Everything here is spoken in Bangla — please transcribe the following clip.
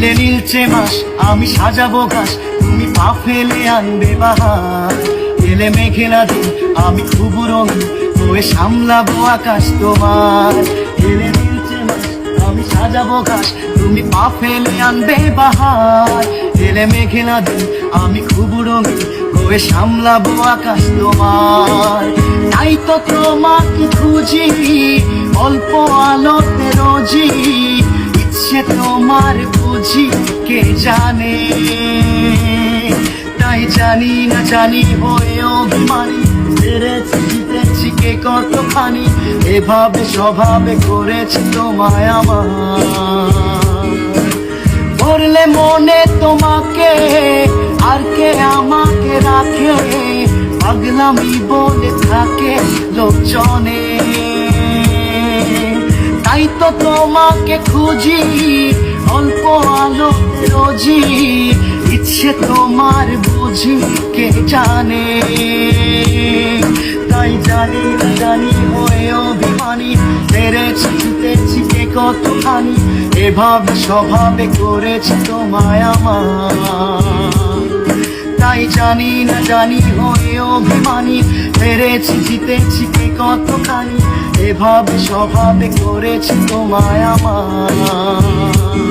এলে নীলচে মাস আমি সাজাবো ঘাস, তুমি পা ফেলে আনবে বাহার। এলে মেঘেলা দিন আমি খুব রঙিন হয়ে সামলাবো আকাশ তোমার। এলে নীলচে মাস আমি সাজাবো ঘাস, তুমি পা ফেলে আনবে বাহার। এলে মেঘেলা দিন আমি খুব রঙিন হয়ে সামলাবো আকাশ তোমার। তাই তো তোমাকে খুঁজি অল্প আলোতে রোজি, ইচ্ছে তোমার বুঝি কে জানে। তাই জানি না জানি হয়ে অভিমানী, হেরেছি জিতেছি কে কতখানি, এভাবে স্বভাবে করেছি তোমায় আমার। করলে মনে তোমাকে আর কে আমাকে রাখে, পাগলামি বলে থাকে লোকজনে। তাই তো তোমাকে খুঁজি অল্প আলো রোজি, ইচ্ছে তোমার বুঝি কে জানে। তাই জানি না জানি হয়ে অভিমানী, হেরেছি জিতেছি কে কতখানি, এভাবে স্বভাবে করেছি তোমায় আমার। তাই জানি না জানি হয়ে অভিমানী, হেরেছি জিতেছি কে কতখানি, এভাবে স্বভাবে করেছি তোমায় আমার।